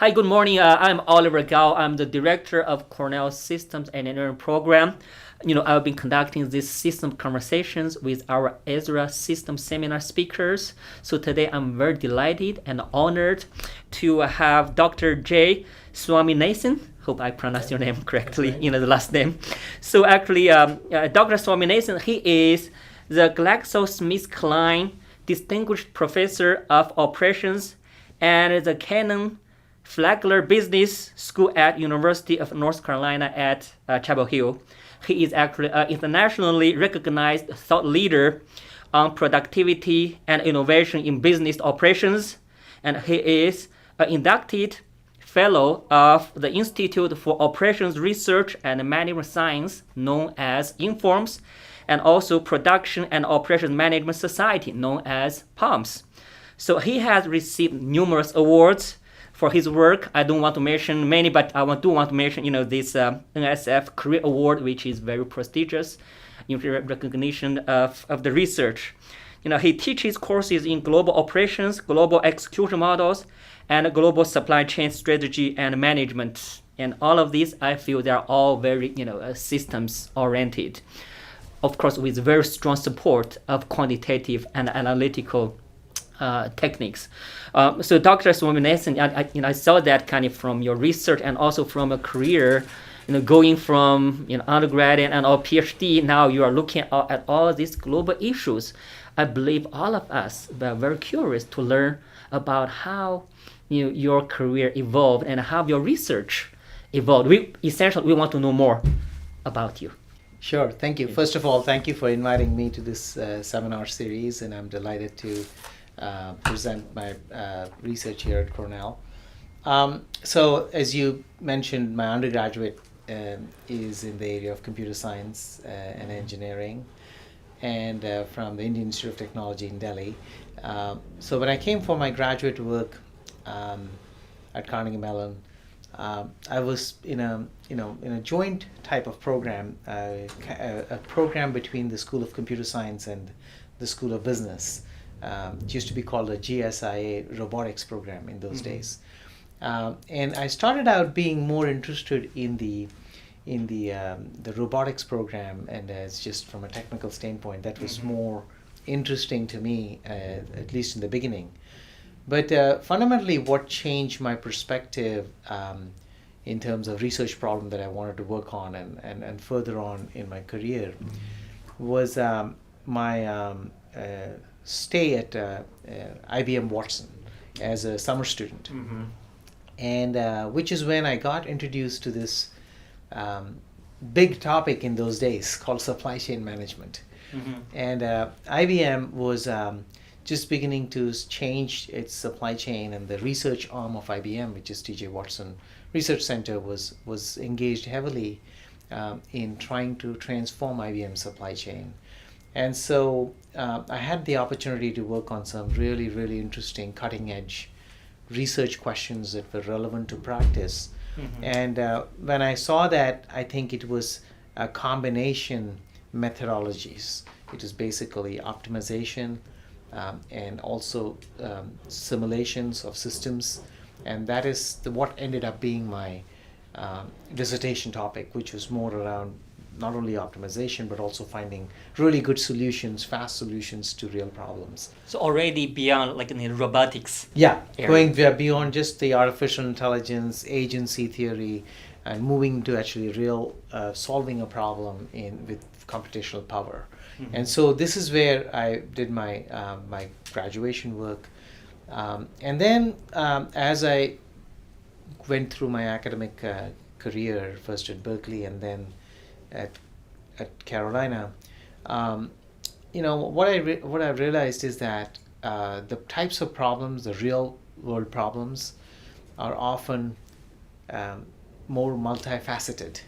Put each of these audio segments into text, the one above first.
Hi, good morning. I'm Oliver Gao. I'm the director of Cornell Systems Engineering Program. I've been conducting these system conversations with our Ezra System Seminar speakers. So today I'm very delighted and honored to have Dr. J. Swaminathan. Hope I pronounced your name correctly, right. The last name. So actually, Dr. Swaminathan, he is the GlaxoSmithKline Distinguished Professor of Operations and the Kenan-Flagler Business School at University of North Carolina at Chapel Hill. He is actually an internationally recognized thought leader on productivity and innovation in business operations, and he is an inducted fellow of the Institute for Operations Research and Management Science, known as INFORMS, and also Production and Operations Management Society, known as POMS. So he has received numerous awards for his work. I don't want to mention many, but I do want to mention, this NSF Career Award, which is very prestigious in recognition of the research. He teaches courses in global operations, global execution models, and global supply chain strategy and management. And all of these, I feel they are all very, systems oriented. Of course, with very strong support of quantitative and analytical techniques. So Dr. Swaminathan, I saw that kind of from your research and also from a career, going from undergrad and or PhD. Now you are looking at all these global issues. I believe all of us are very curious to learn about how your career evolved and how your research evolved. We want to know more about you. Sure, thank you. First of all, thank you for inviting me to this seminar series, and I'm delighted to present my research here at Cornell. So as you mentioned, my undergraduate is in the area of computer science and engineering, and from the Indian Institute of Technology in Delhi. So when I came for my graduate work at Carnegie Mellon, I was in a joint type of program, a program between the School of Computer Science and the School of Business. It used to be called a GSIA robotics program in those days, and I started out being more interested in the robotics program, and as just from a technical standpoint, that was more interesting to me, at least in the beginning. But fundamentally, what changed my perspective in terms of research problem that I wanted to work on and further on in my career was my stay at IBM Watson as a summer student, and which is when I got introduced to this big topic in those days called supply chain management. And IBM was just beginning to change its supply chain, and the research arm of IBM, which is T.J. Watson Research Center, was engaged heavily in trying to transform IBM's supply chain. And so I had the opportunity to work on some really, really interesting cutting-edge research questions that were relevant to practice. And when I saw that, I think it was a combination methodologies. It was basically optimization and also simulations of systems. And that is what ended up being my dissertation topic, which was more around not only optimization, but also finding really good solutions, fast solutions to real problems. So already beyond like in the robotics. Yeah, area. Going beyond just the artificial intelligence, agency theory, and moving to actually real solving a problem with computational power. And so this is where I did my my graduation work. And then as I went through my academic career, first at Berkeley and then at Carolina, what I realized is that the types of problems, the real world problems, are often more multifaceted.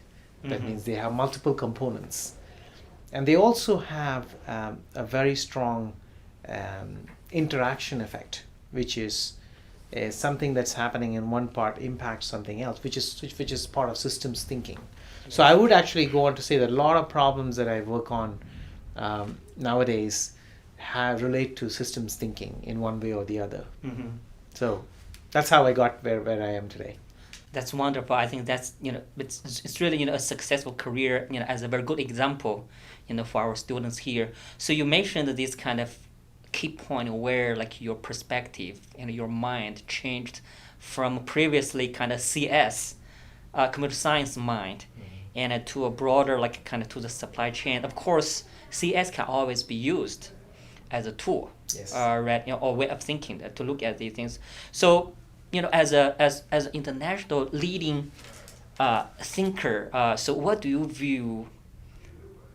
That means they have multiple components, and they also have a very strong interaction effect, which is something that's happening in one part impacts something else, which is part of systems thinking. So I would actually go on to say that a lot of problems that I work on nowadays relate to systems thinking in one way or the other. So that's how I got where I am today. That's wonderful. I think that's, it's really, a successful career, as a very good example, for our students here. So you mentioned this kind of key point where like your perspective and your mind changed from previously kind of CS, computer science mind, and to a broader like kind of to the supply chain. Of course, CS can always be used as a tool, Yes. right, or way of thinking to look at these things. So, as an international leading thinker, so what do you view,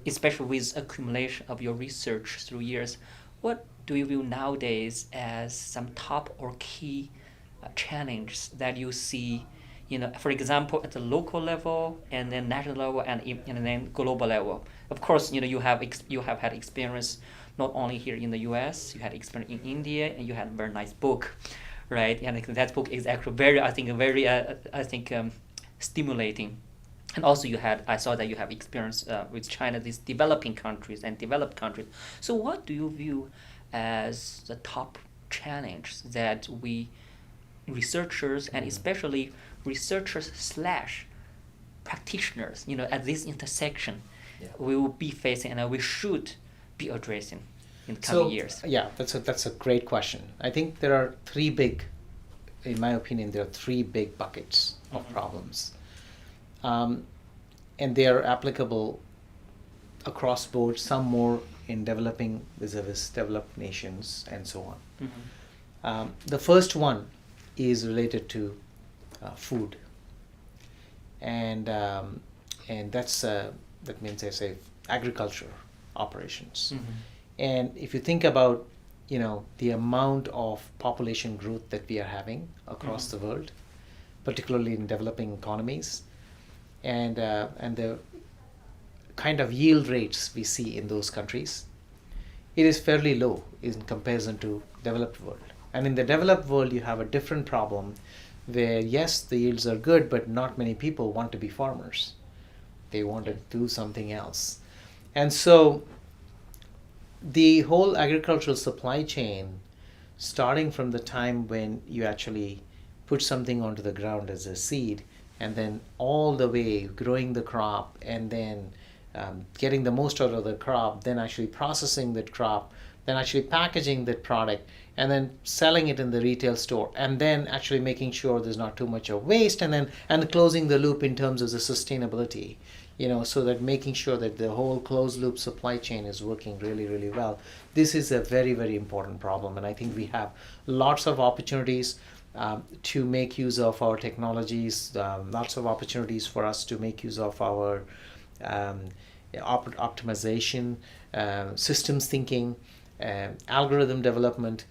especially with accumulation of your research through years, what do you view nowadays as some top or key challenges that you see, for example, at the local level and then national level and then global level? Of course, you have had experience not only here in the U.S., you had experience in India, and you had a very nice book, right? And I think that book is actually very stimulating. And also I saw that you have experience with China, these developing countries and developed countries. So what do you view as the top challenge that we researchers and especially researchers / practitioners, at this intersection, we will be facing and we should be addressing in the coming years? Yeah, that's a great question. I think there are in my opinion, there are three big buckets of problems. And they are applicable across board, some more in developing vis-a-vis developed nations and so on. The first one is related to food. And that means I say agriculture operations. And if you think about the amount of population growth that we are having across the world, particularly in developing economies, and the kind of yield rates we see in those countries, it is fairly low in comparison to developed world. And in the developed world, you have a different problem where, yes, the yields are good, but not many people want to be farmers. They want to do something else. And so the whole agricultural supply chain, starting from the time when you actually put something onto the ground as a seed, and then all the way growing the crop, and then getting the most out of the crop, then actually processing that crop, then actually packaging that product, and then selling it in the retail store, and then actually making sure there's not too much of waste, and closing the loop in terms of the sustainability, so that making sure that the whole closed loop supply chain is working really, really well. This is a very, very important problem, and I think we have lots of opportunities to make use of our technologies, lots of opportunities for us to make use of our optimization, systems thinking, algorithm development.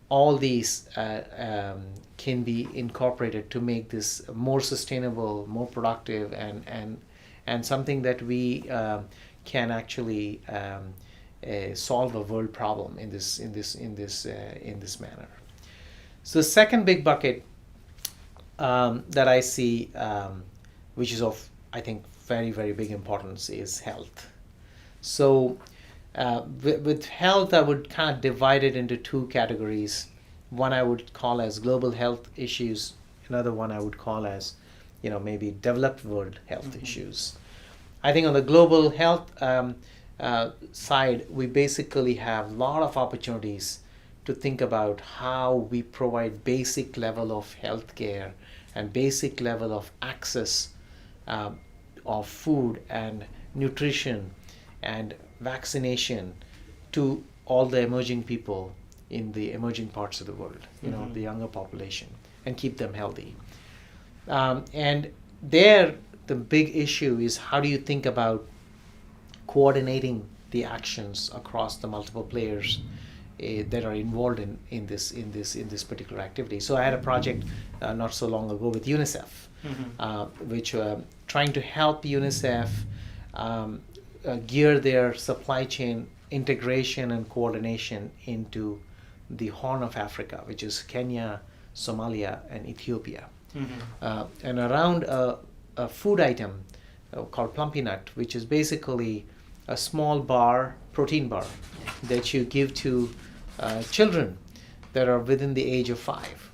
All these can be incorporated to make this more sustainable, more productive, and something that we can actually solve a world problem in this manner. So the second big bucket that I see, which is of, I think, very, very big importance, is health. So with health, I would kind of divide it into two categories. One I would call as global health issues. Another one I would call as, maybe developed world health issues. I think on the global health side, we basically have a lot of opportunities to think about how we provide basic level of healthcare and basic level of access of food and nutrition and vaccination to all the emerging people in the emerging parts of the world, the younger population, and keep them healthy. And there, the big issue is how do you think about coordinating the actions across the multiple players that are involved in this particular activity. So I had a project not so long ago with UNICEF, which trying to help UNICEF gear their supply chain integration and coordination into the Horn of Africa, which is Kenya, Somalia, and Ethiopia. And around a food item called plumpy nut, which is basically a small protein bar that you give to children that are within the age of 5.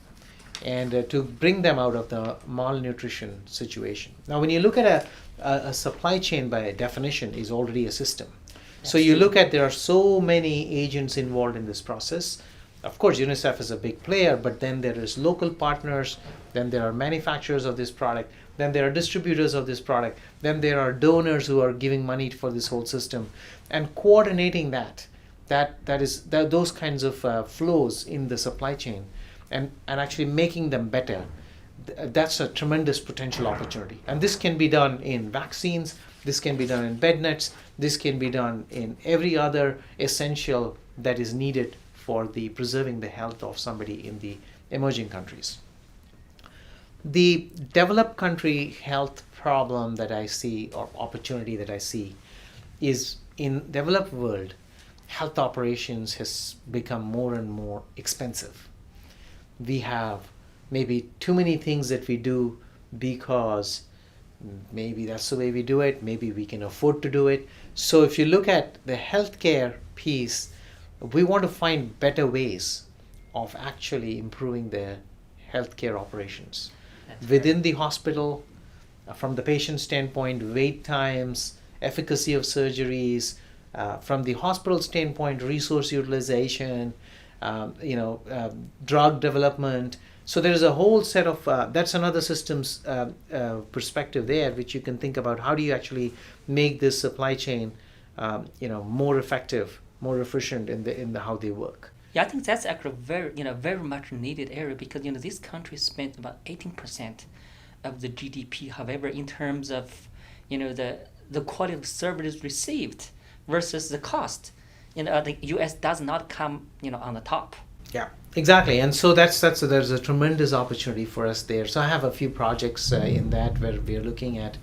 and to bring them out of the malnutrition situation. Now, when you look at a supply chain, by definition, is already a system. So you look at, there are so many agents involved in this process. Of course, UNICEF is a big player, but then there is local partners, then there are manufacturers of this product, then there are distributors of this product, then there are donors who are giving money for this whole system, and coordinating those kinds of flows in the supply chain, and actually making them better. That's a tremendous potential opportunity. And this can be done in vaccines, this can be done in bed nets, this can be done in every other essential that is needed for preserving the health of somebody in the emerging countries. The developed country health problem that I see, or opportunity that I see, is in developed world, health operations has become more and more expensive. We have maybe too many things that we do because maybe that's the way we do it, maybe we can afford to do it. So if you look at the healthcare piece, we want to find better ways of actually improving the healthcare operations. That's within the hospital, from the patient standpoint, wait times, efficacy of surgeries, from the hospital standpoint, resource utilization, drug development. So there is a whole set of, that's another systems perspective there, which you can think about. How do you actually make this supply chain, more effective, more efficient in the how they work? Yeah, I think that's actually very much needed area, because these countries spend about 18% of the GDP. However, in terms of the quality of services received versus the cost, the U.S. does not come on the top. Yeah, exactly. And so there's a tremendous opportunity for us there. So I have a few projects in that where we're looking at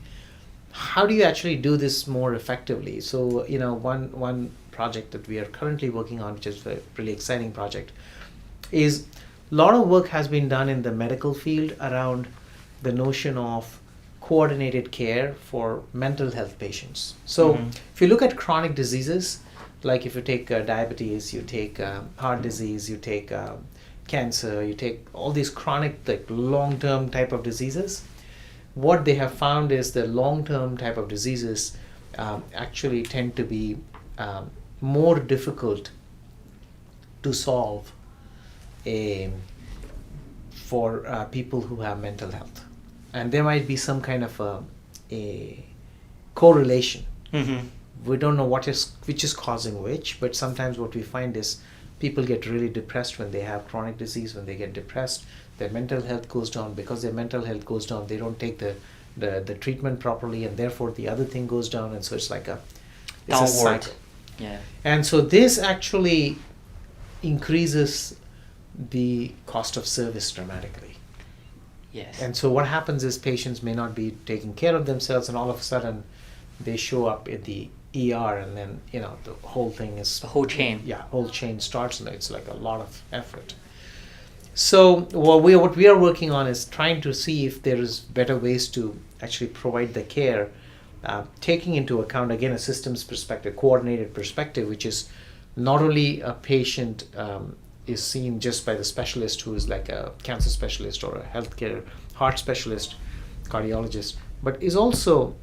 how do you actually do this more effectively. So one project that we are currently working on, which is a really exciting project, is a lot of work has been done in the medical field around the notion of coordinated care for mental health patients. So if you look at chronic diseases, like if you take diabetes, you take heart disease, you take cancer, you take all these chronic, like long-term type of diseases, what they have found is the long-term type of diseases actually tend to be more difficult to solve for people who have mental health. And there might be some kind of a correlation. We don't know which is causing which, but sometimes what we find is people get really depressed when they have chronic disease. When they get depressed, their mental health goes down. Because their mental health goes down, they don't take the treatment properly, and therefore the other thing goes down, and so it's like a cycle. Yeah. And so this actually increases the cost of service dramatically. Yes. And so what happens is patients may not be taking care of themselves, and all of a sudden they show up at the ER, and then the whole thing is the whole chain. Yeah, whole chain starts, and it's like a lot of effort. So what we are working on is trying to see if there is better ways to actually provide the care, taking into account again a systems perspective, coordinated perspective, which is not only a patient is seen just by the specialist who is like a cancer specialist or a healthcare heart specialist, cardiologist, but is also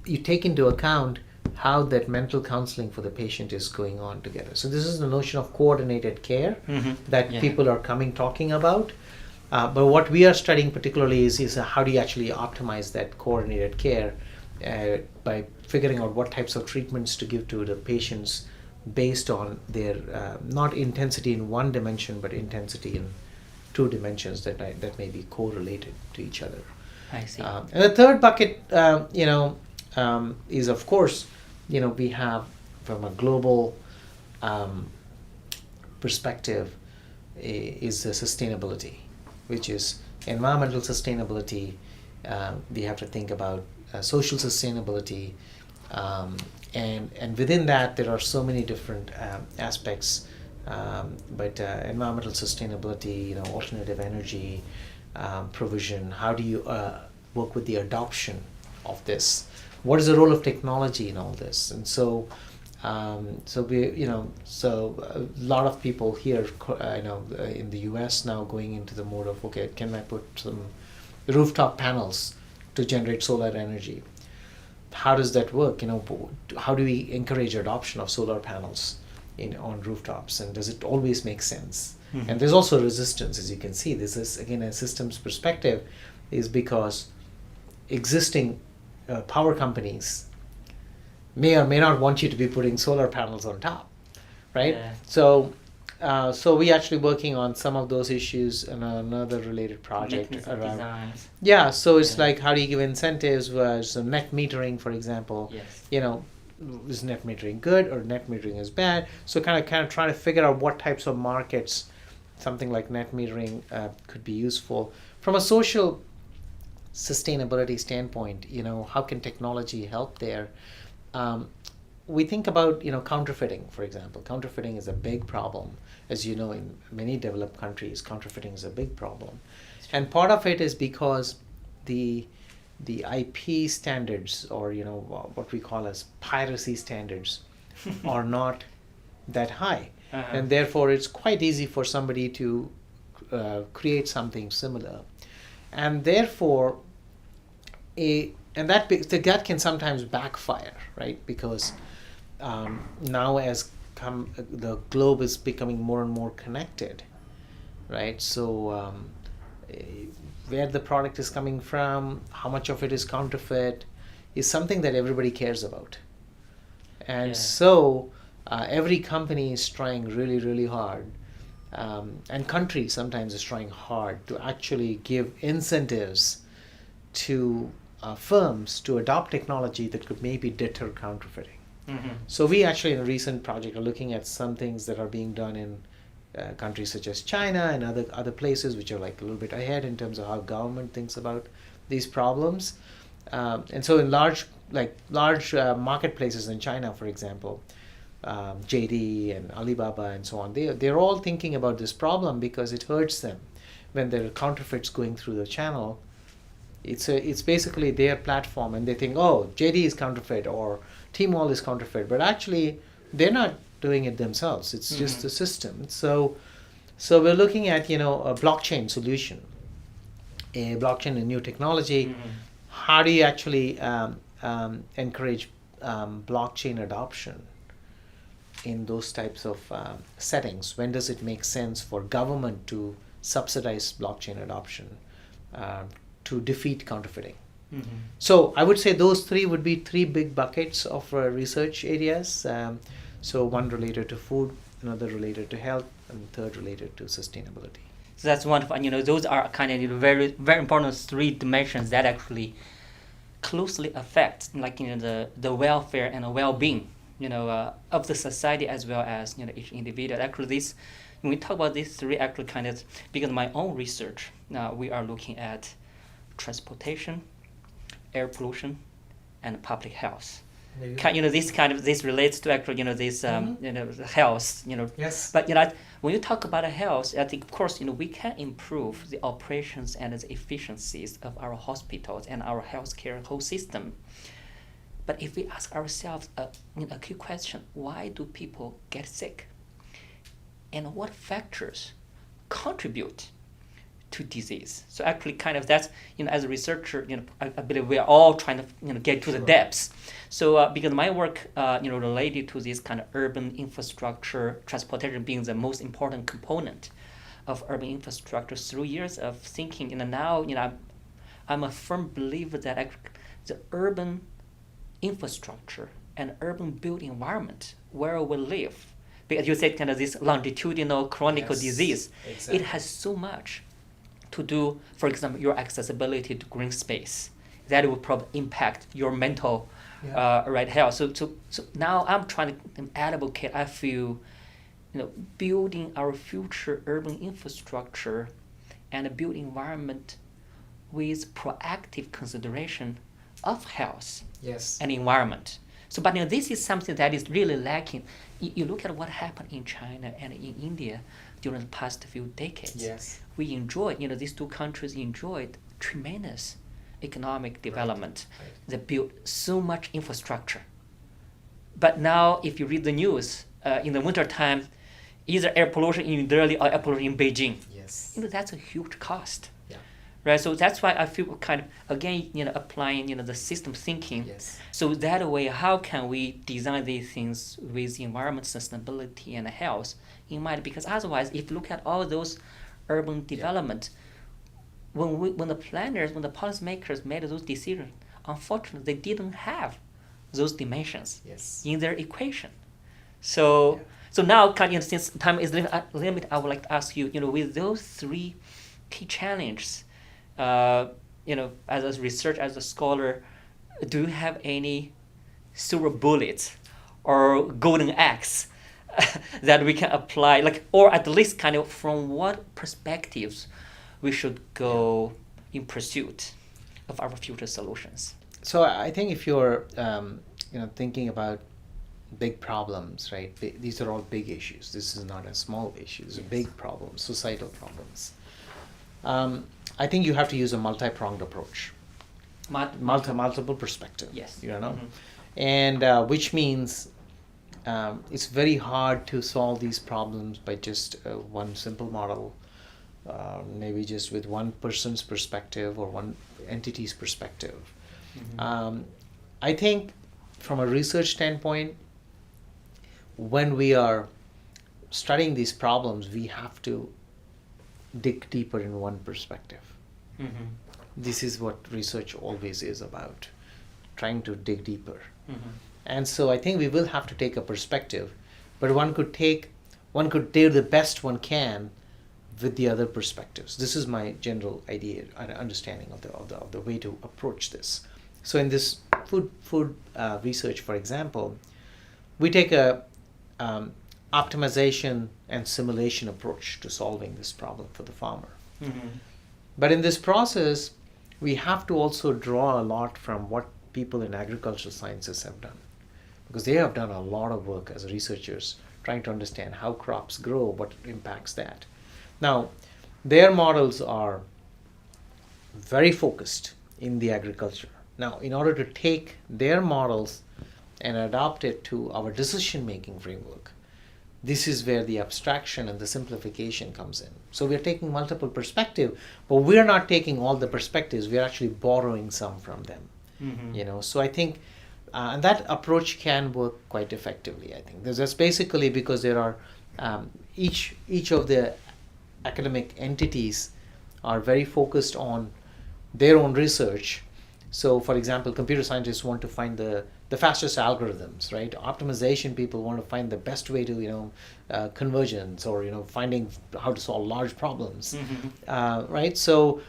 you take into account how that mental counseling for the patient is going on together. So this is the notion of coordinated care that people are talking about. But what we are studying particularly is how do you actually optimize that coordinated care by figuring out what types of treatments to give to the patients based on their not intensity in one dimension, but intensity in two dimensions that may be correlated to each other. I see. And the third bucket, is of course, we have from a global perspective is the sustainability, which is environmental sustainability. We have to think about social sustainability, and within that there are so many different aspects. But environmental sustainability, alternative energy provision. How do you work with the adoption of this? What is the role of technology in all this? And so So a lot of people here, in the U.S. now going into the mode of, okay, can I put some rooftop panels to generate solar energy? How does that work? How do we encourage adoption of solar panels on rooftops, and does it always make sense? Mm-hmm. And there's also resistance, as you can see. This is again a systems perspective, is because existing power companies may or may not want you to be putting solar panels on top, right? Yeah. So we actually working on some of those issues in another related project around designs. Yeah, so it's like, how do you give incentives? So net metering, for example. Yes. Is net metering good or net metering is bad? So kind of trying to figure out what types of markets something like net metering could be useful from a social sustainability standpoint. How can technology help there? We think about counterfeiting, for example. Counterfeiting is a big problem, as you know, in many developed countries. Counterfeiting is a big problem, and part of it is because the IP standards, or what we call as piracy standards, are not that high, and therefore it's quite easy for somebody to create something similar, and therefore that can sometimes backfire, right? Because now the globe is becoming more and more connected, right? So where the product is coming from, how much of it is counterfeit, is something that everybody cares about. And so every company is trying really, really hard, and country sometimes is trying hard to actually give incentives to firms to adopt technology that could maybe deter counterfeiting. Mm-hmm. So we actually, in a recent project, are looking at some things that are being done in countries such as China and other places which are like a little bit ahead in terms of how government thinks about these problems. And so in large marketplaces in China, for example, JD and Alibaba and so on, they're all thinking about this problem because it hurts them when there are counterfeits going through the channel. It's basically their platform, and they think, oh, JD is counterfeit or Tmall is counterfeit, but actually they're not doing it themselves. It's just the system. So we're looking at a blockchain solution, a new technology. Mm-hmm. How do you actually encourage blockchain adoption in those types of settings? When does it make sense for government to subsidize blockchain adoption to defeat counterfeiting? Mm-hmm. So I would say those three would be three big buckets of research areas. So one related to food, another related to health, and third related to sustainability. So that's wonderful. And those are kind of very, very important three dimensions that actually closely affect the welfare and the well-being of the society as well as each individual. Actually, when we talk about these three, actually kind of, because of my own research, now we are looking at transportation, air pollution, and public health. This relates to actually health. Yes. But when you talk about health, I think of course we can improve the operations and the efficiencies of our hospitals and our healthcare whole system. But if we ask ourselves a key question: why do people get sick? And what factors contribute to disease? So actually that's, as a researcher, I believe we are all trying to, get to the depths. So because my work, related to this kind of urban infrastructure, transportation being the most important component of urban infrastructure, through years of thinking, now, I'm a firm believer that the urban infrastructure and urban built environment where we live, because you said kind of this longitudinal chronic disease, exactly. It has so much to do, for example, your accessibility to green space. That will probably impact your mental health. So now I'm trying to advocate, I feel, building our future urban infrastructure and a built environment with proactive consideration of health and environment. So, but this is something that is really lacking. You look at what happened in China and in India during the past few decades. Yes. We enjoyed, these two countries enjoyed tremendous economic development. Right. They built so much infrastructure. But now, if you read the news in the wintertime, either air pollution in New Delhi or air pollution in Beijing, Yes. that's a huge cost. Yeah. Right, so that's why I feel kind of again, applying the system thinking. Yes. So that way, how can we design these things with environment sustainability and health in mind? Because otherwise, if you look at all those urban development, when the planners, when the policymakers made those decisions, unfortunately, they didn't have those dimensions Yes. in their equation. So now, kind of, since time is limited, I would like to ask you, with those three key challenges, as a researcher, as a scholar, do you have any silver bullets or golden axe that we can apply, or at least kind of from what perspectives we should go in pursuit of our future solutions? So I think if you're thinking about big problems, right? These are all big issues. This is not a small issue. These are big problems, societal problems. I think you have to use a multi-pronged approach, multiple perspective. Yes. And which means it's very hard to solve these problems by just one simple model, maybe just with one person's perspective or one entity's perspective. I think from a research standpoint, when we are studying these problems, we have to dig deeper in one perspective. This is what research always is about, trying to dig deeper. And so I think we will have to take a perspective, but one could do the best one can with the other perspectives. This is my general idea and understanding of the way to approach this. So in this food research, for example, we take a optimization and simulation approach to solving this problem for the farmer. But in this process, we have to also draw a lot from what people in agricultural sciences have done, because they have done a lot of work as researchers trying to understand how crops grow, what impacts that. Now, their models are very focused in the agriculture. Now, in order to take their models and adopt it to our decision-making framework, this is where the abstraction and the simplification comes in. So we are taking multiple perspectives, but we are not taking all the perspectives. We are actually borrowing some from them. So I think, and that approach can work quite effectively. I think that's basically because there are each of the academic entities are very focused on their own research. So, for example, computer scientists want to find the fastest algorithms, right? Optimization people want to find the best way to, convergence, or finding how to solve large problems, right? So,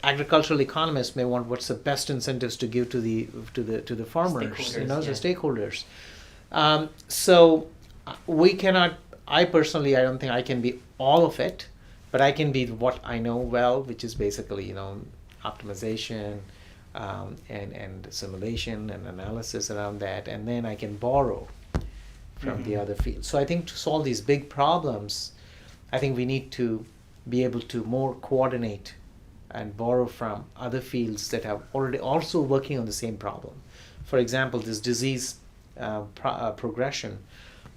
agricultural economists may want what's the best incentives to give to the farmers, the stakeholders. So, we cannot. I don't think I can be all of it, but I can be what I know well, which is basically optimization. And simulation and analysis around that, and then I can borrow from the other fields. So I think to solve these big problems, I think we need to be able to more coordinate and borrow from other fields that are already also working on the same problem. For example, this disease progression.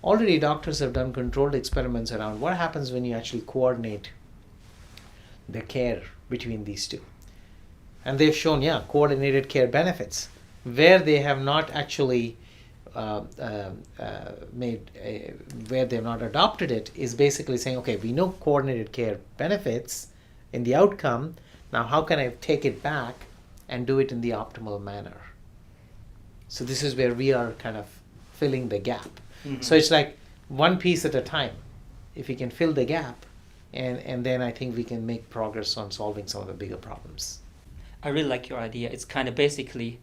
Already doctors have done controlled experiments around what happens when you actually coordinate the care between these two. And they've shown, coordinated care benefits. Where they have not actually where they have not adopted it is basically saying, okay, we know coordinated care benefits in the outcome. Now, how can I take it back and do it in the optimal manner? So this is where we are kind of filling the gap. So it's like one piece at a time. If we can fill the gap, and then I think we can make progress on solving some of the bigger problems. I really like your idea. It's kind of basically,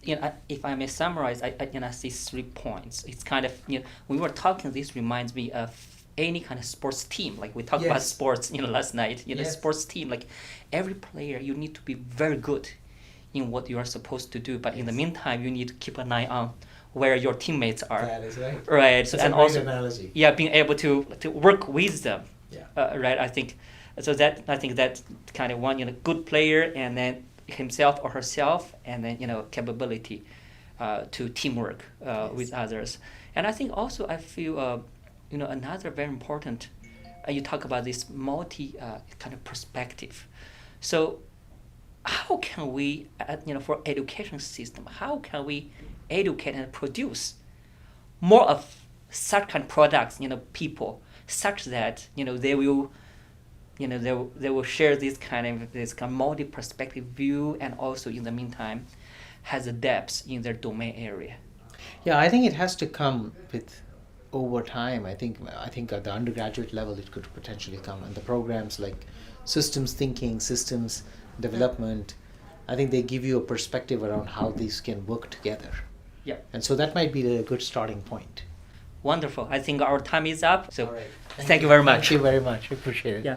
if I may summarize, I see 3 points. It's kind of, when we were talking, this reminds me of any kind of sports team. Like we talked about sports, last night. Sports team, like every player, you need to be very good in what you are supposed to do. But in the meantime, you need to keep an eye on where your teammates are. That is right. Right. So, and also, analogy. Being able to work with them. Right. I think. So I think that's kind of one, good player, and then himself or herself, and then capability to teamwork with others. And I think also I feel another very important. You talk about this multi kind of perspective. So how can we, for education system, how can we educate and produce more of such kind of products, people, such that they will, they will share this kind of multi-perspective view, and also in the meantime, has a depth in their domain area. Yeah, I think it has to come with over time. I think at the undergraduate level it could potentially come, and the programs like systems thinking, systems development, I think they give you a perspective around how these can work together. Yeah. And so that might be a good starting point. Wonderful. I think our time is up. So All right. thank you very much. Thank you very much. I appreciate it. Yeah.